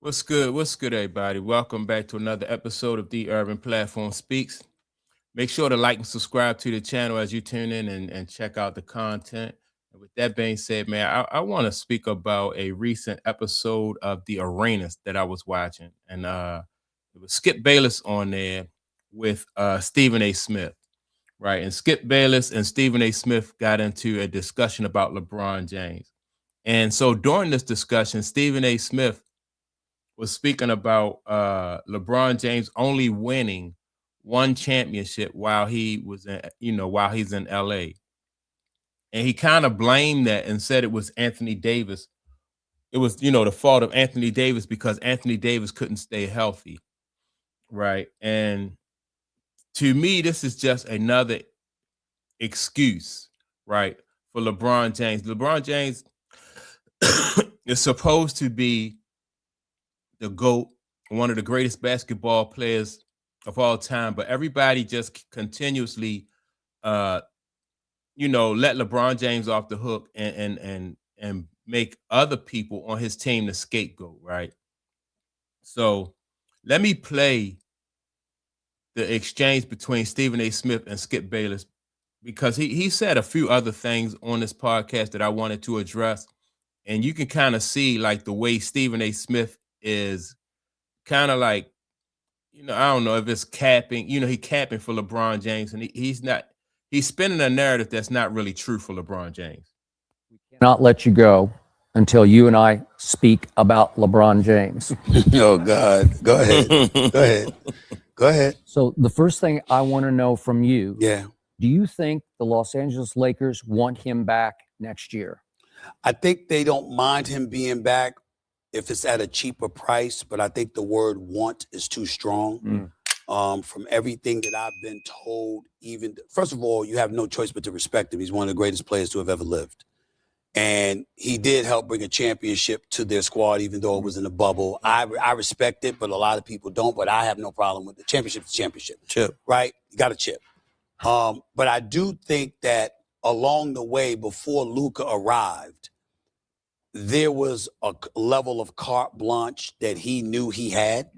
What's good? What's good, everybody? Welcome back to another episode of The Urban Platform Speaks. Make sure to like and subscribe to the channel as you tune in and check out the content. And with that being said, man, I want to speak about a recent episode of The Arenas that I was watching. And it was Skip Bayless on there with Stephen A. Smith, right? And Skip Bayless and Stephen A. Smith got into a discussion about LeBron James. And so during this discussion, Stephen A. Smith was speaking about LeBron James only winning one championship while he was in, while he's in LA. And he kind of blamed that and said it was Anthony Davis. It was, the fault of Anthony Davis because Anthony Davis couldn't stay healthy. Right. And to me, this is just another excuse, right, for LeBron James. LeBron James is supposed to be the GOAT, one of the greatest basketball players of all time, but everybody just continuously let LeBron James off the hook and make other people on his team the scapegoat, right? So let me play the exchange between Stephen A. Smith and Skip Bayless because he said a few other things on this podcast that I wanted to address. And you can kind of see like the way Stephen A. Smith is kind of like, I don't know if it's capping, he capping for LeBron James, and he's spinning a narrative that's not really true for LeBron James. We cannot let you go until you and I speak about LeBron James. Oh, God. Go ahead. Go ahead. Go ahead. So the first thing I want to know from you, Yeah. do you think the Los Angeles Lakers want him back next year? I think they don't mind him being back if it's at a cheaper price, but I think the word want is too strong. From everything that I've been told, first of all, you have no choice but to respect him. He's one of the greatest players to have ever lived. And he did help bring a championship to their squad, even though it was in a bubble. I respect it, but a lot of people don't. But I have no problem with the championship. Chip. Right? You got a chip. But I do think that along the way, before Luka arrived, there was a level of carte blanche that he knew he had,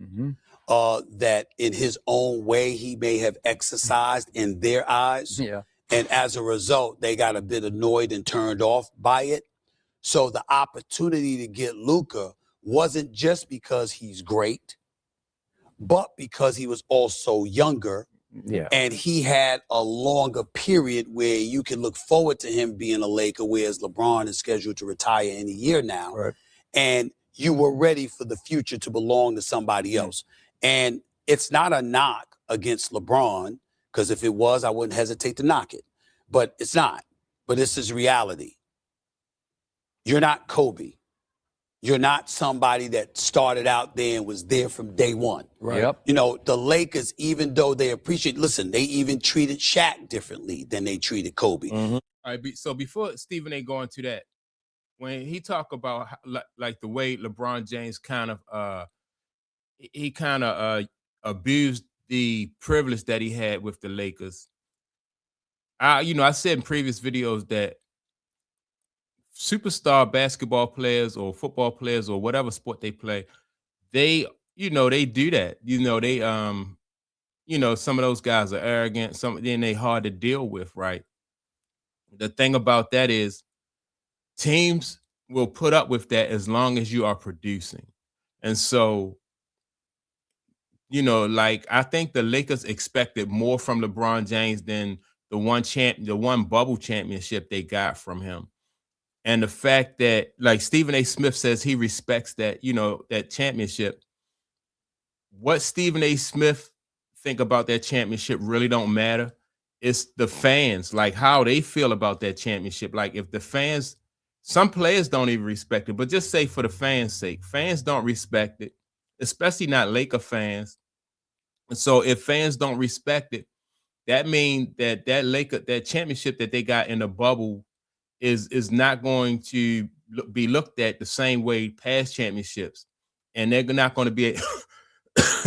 that in his own way he may have exercised in their eyes. Yeah. And as a result, they got a bit annoyed and turned off by it. So the opportunity to get Luka wasn't just because he's great, but because he was also younger. Yeah. And he had a longer period where you can look forward to him being a Laker, whereas LeBron is scheduled to retire in a year now. Right. And you were ready for the future to belong to somebody else. And it's not a knock against LeBron, because if it was, I wouldn't hesitate to knock it. But it's not. But this is reality. You're not Kobe. You're not somebody that started out there and was there from day one. Right. Yep. The Lakers, even though they they even treated Shaq differently than they treated Kobe. All right, so before Stephen A. go into that, when he talk about like the way LeBron James kind of abused the privilege that he had with the Lakers. I said in previous videos that superstar basketball players or football players or whatever sport they play, they do that. Some of those guys are arrogant, then they hard to deal with, right? The thing about that is teams will put up with that as long as you are producing. And so, I think the Lakers expected more from LeBron James than the one bubble championship they got from him. And the fact that, like Stephen A. Smith says, he respects that, that championship. What Stephen A. Smith think about that championship really don't matter. It's the fans, like how they feel about that championship. Like if the fans, some players don't even respect it, but just say for the fans' sake, fans don't respect it, especially not Laker fans. And so if fans don't respect it, that means that that championship that they got in the bubble is not going to be looked at the same way past championships, and they're not going to be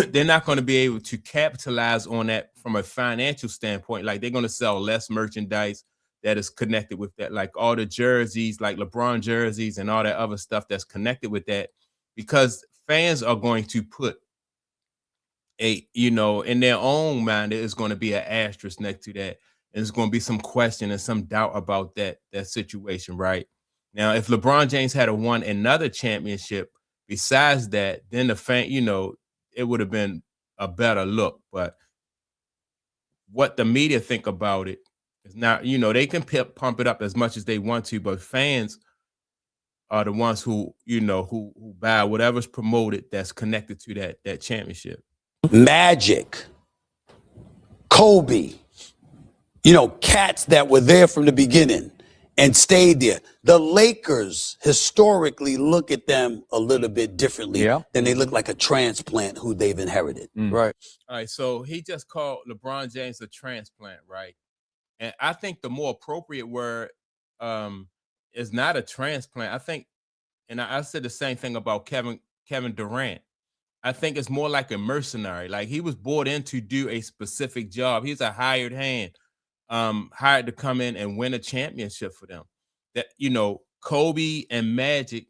they're not going to be able to capitalize on that from a financial standpoint. Like they're going to sell less merchandise that is connected with that, like all the jerseys, like LeBron jerseys and all that other stuff that's connected with that, because fans are going to put in their own mind, there's going to be an asterisk next to that. And there's going to be some question and some doubt about that situation, right? Now, if LeBron James had won another championship besides that, then the fan, it would have been a better look. But what the media think about it is not, they can pump it up as much as they want to, but fans are the ones who buy whatever's promoted that's connected to that championship. Magic, Kobe, cats that were there from the beginning and stayed there. The Lakers historically look at them a little bit differently than they look like a transplant who they've inherited. Right. All right, so he just called LeBron James a transplant, right? And I think the more appropriate word is not a transplant. I think, and I said the same thing about Kevin Durant. I think it's more like a mercenary. Like, he was brought in to do a specific job. He's a hired hand, hired to come in and win a championship for them. That, Kobe and Magic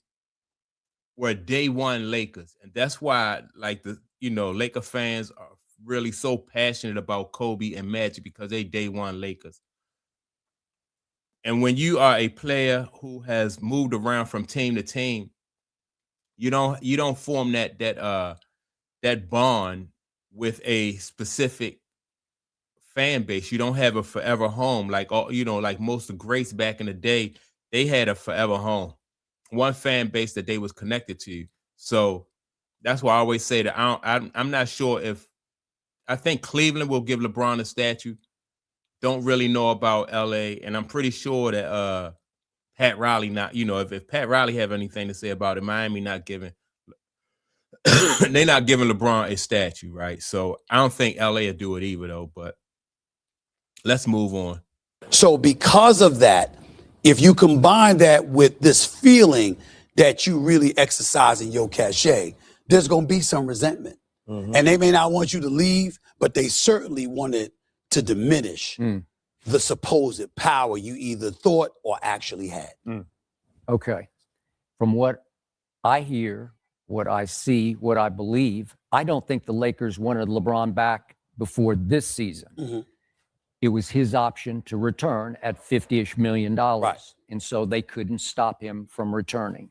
were day one Lakers. And that's why, like, Laker fans are really so passionate about Kobe and Magic, because they day one Lakers. And when you are a player who has moved around from team to team, you don't form that bond with a specific fan base. You don't have a forever home like most of the greats back in the day. They had a forever home, one fan base that they was connected to. So that's why I always say that I'm not sure if I think Cleveland will give LeBron a statue. Don't really know about LA, and I'm pretty sure that Pat Riley not, if Pat Riley have anything to say about it, Miami not giving they're not giving LeBron a statue, right? So I don't think LA will do it either, though. But let's move on. So because of that, if you combine that with this feeling that you really exercising your cachet, there's going to be some resentment. Mm-hmm. And they may not want you to leave, but they certainly wanted to diminish the supposed power you either thought or actually had. Okay. From what I hear, what I see, what I believe, I don't think the Lakers wanted LeBron back before this season. Mm-hmm. It was his option to return at $50-ish million. Right. And so they couldn't stop him from returning.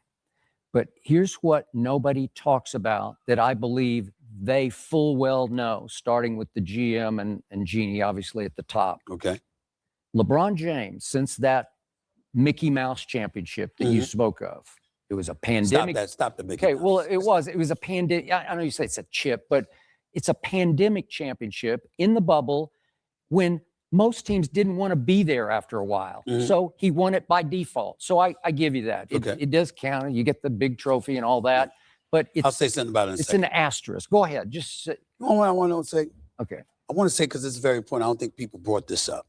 But here's what nobody talks about that I believe they full well know, starting with the GM and Jeannie, obviously, at the top. Okay. LeBron James, since that Mickey Mouse championship that you spoke of, it was a pandemic. Stop the Mickey Mouse. Well, it was a pandemic. I know you say it's a chip, but it's a pandemic championship in the bubble when most teams didn't want to be there after a while. So he won it by default. So I give you that. It does count. You get the big trophy and all that. But I'll say something about it in a second. It's an asterisk. Go ahead. Just say. You know what I want to say? Okay. I want to say, because it's very important. I don't think people brought this up.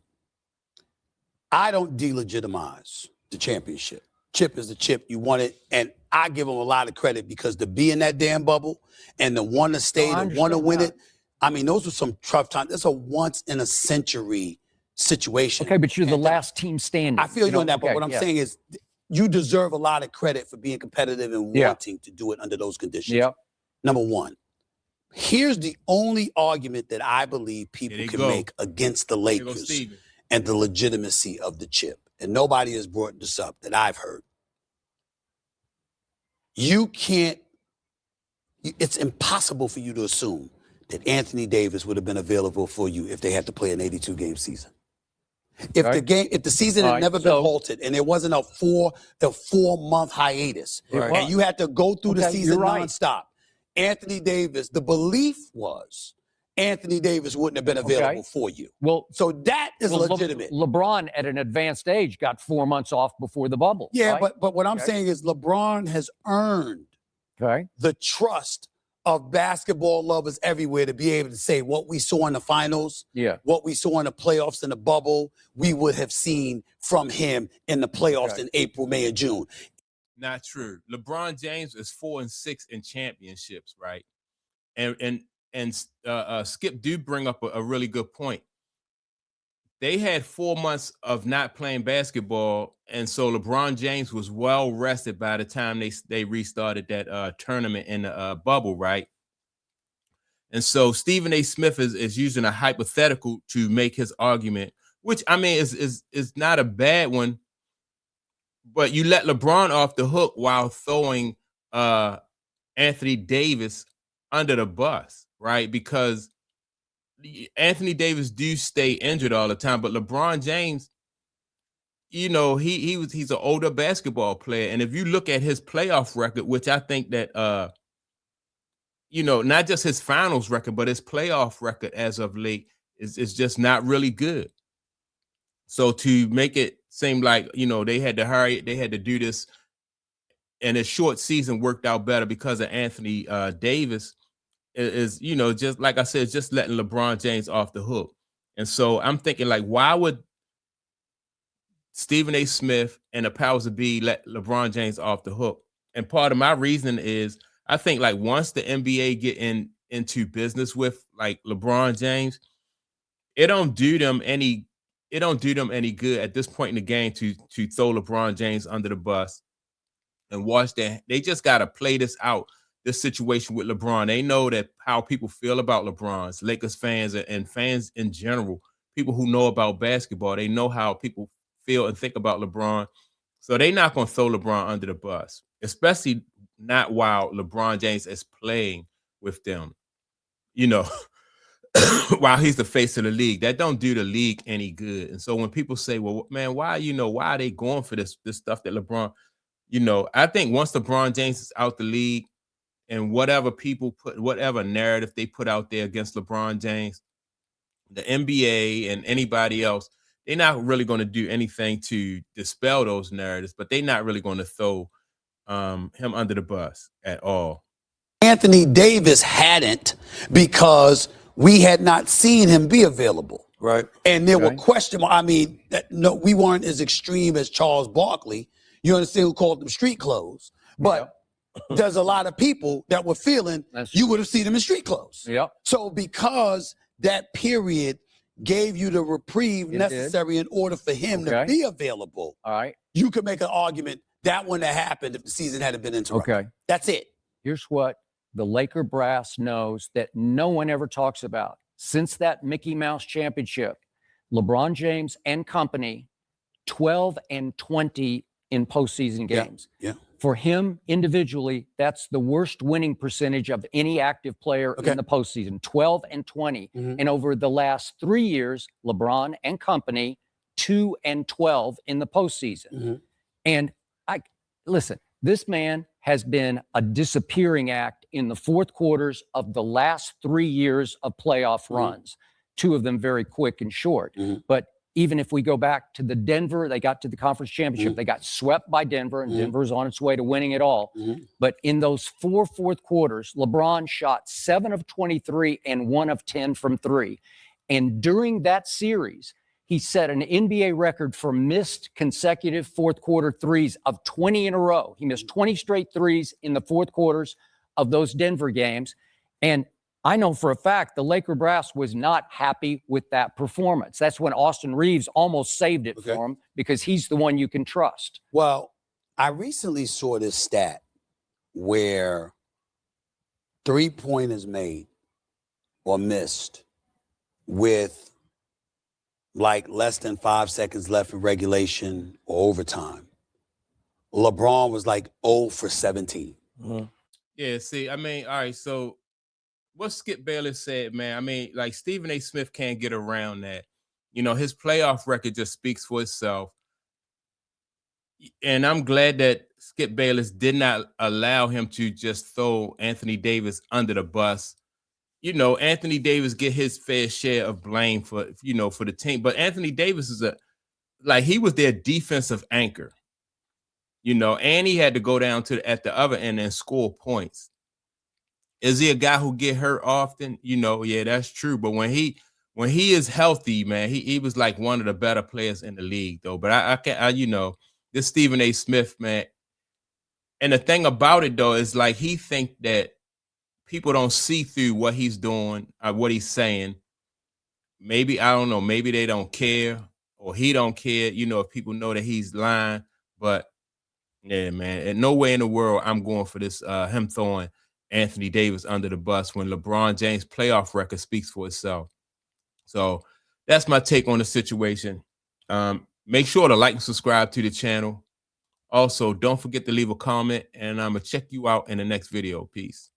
I don't delegitimize the championship. Chip is the chip. You won it. And I give them a lot of credit, because to be in that damn bubble and to want to stay, to want to win it, I mean, those were some tough times. That's a once in a century situation. Okay, but you're the last team standing. I feel you on that, but what I'm saying is you deserve a lot of credit for being competitive and wanting to do it under those conditions. Yep. Number one, here's the only argument that I believe people can make against the Lakers and the legitimacy of the chip. And nobody has brought this up that I've heard. It's impossible for you to assume that Anthony Davis would have been available for you if they had to play an 82-game season. If the season had never been halted and there wasn't a 4-month hiatus, and you had to go through the season nonstop, Anthony Davis, the belief was Anthony Davis wouldn't have been available for you. Well, so that is legitimate. LeBron at an advanced age got 4 months off before the bubble. Yeah, but what I'm saying is LeBron has earned the trust of basketball lovers everywhere to be able to say what we saw in the finals, what we saw in the playoffs in the bubble, we would have seen from him in the playoffs in April, May, and June. Not true. LeBron James is 4-6 in championships, right? And Skip do bring up a really good point. they had 4 months of not playing basketball, and so LeBron James was well rested by the time they restarted that tournament in the bubble, right? And so Stephen A. Smith is using a hypothetical to make his argument, which I mean is not a bad one, but you let LeBron off the hook while throwing Anthony Davis under the bus, right? Because Anthony Davis do stay injured all the time, but LeBron James, you know, he's an older basketball player, and if you look at his playoff record, which I think that you know, not just his finals record, but his playoff record as of late is just not really good. So to make it seem like, you know, they had to hurry, they had to do this, and a short season worked out better because of Anthony Davis is, you know, just like I said, just letting LeBron James off the hook. And so I'm thinking, like, why would Stephen A. Smith and the powers that be let LeBron James off the hook? And part of my reasoning is I think, like, once the NBA get into business with like LeBron James, it don't do them any good at this point in the game to throw LeBron James under the bus and watch that. They just got to play this out, this situation with LeBron. They know that how people feel about LeBron's Lakers fans and fans in general, people who know about basketball, they know how people feel and think about LeBron. So they're not going to throw LeBron under the bus, especially not while LeBron James is playing with them, you know, while he's the face of the league. That don't do the league any good. And so when people say, well, man, why are they going for this stuff that LeBron, you know, I think once LeBron James is out the league and whatever narrative they put out there against LeBron James, the NBA and anybody else, they're not really going to do anything to dispel those narratives, but they're not really going to throw him under the bus at all. Anthony Davis hadn't, because we had not seen him be available. Right. And there were questions. I mean, no, we weren't as extreme as Charles Barkley. You understand, who called them street clothes. But there's a lot of people that were feeling you would have seen them in street clothes. Yep. So because that period gave you the reprieve necessary in order for him to be available, all right, you could make an argument that wouldn't have happened if the season hadn't been interrupted. Okay. That's it. Here's what the Laker brass knows that no one ever talks about. Since that Mickey Mouse championship, LeBron James and company, 12 and 20 in postseason games. Yeah. For him individually, that's the worst winning percentage of any active player in the postseason, 12 and 20. And over the last 3 years, LeBron and company, 2 and 12 in the postseason. And listen, this man has been a disappearing act in the fourth quarters of the last 3 years of playoff runs, 2 of them very quick and short. But even if we go back to the Denver, they got to the conference championship, they got swept by Denver, and Denver's on its way to winning it all. But in those 4 fourth quarters, LeBron shot 7 of 23 and 1 of 10 from 3. And during that series, he set an NBA record for missed consecutive fourth quarter threes of 20 in a row. He missed 20 straight threes in the fourth quarters of those Denver games. And I know for a fact the Laker brass was not happy with that performance. That's when Austin Reeves almost saved it for him, because he's the one you can trust. Well, I recently saw this stat where 3-pointers made or missed with like less than 5 seconds left in regulation or overtime. LeBron was like 0 for 17. Yeah, see, I mean, all right, so what Skip Bayless said, man, I mean, like, Stephen A. Smith can't get around that. You know, his playoff record just speaks for itself. And I'm glad that Skip Bayless did not allow him to just throw Anthony Davis under the bus. You know, Anthony Davis get his fair share of blame for, you know, for the team. But Anthony Davis is he was their defensive anchor, you know, and he had to go down at the other end and score points. Is he a guy who get hurt often? You know, yeah, that's true. But when he is healthy, man, he was like one of the better players in the league, though. But I can't, you know, this Stephen A. Smith, man. And the thing about it, though, is like he think that people don't see through what he's doing, what he's saying. maybe, I don't know, maybe they don't care or he don't care, you know, if people know that he's lying. But yeah, man, and no way in the world I'm going for this, him throwing Anthony Davis under the bus when LeBron James' playoff record speaks for itself. So that's my take on the situation. Make sure to like and subscribe to the channel. Also, don't forget to leave a comment, and I'm going to check you out in the next video. Peace.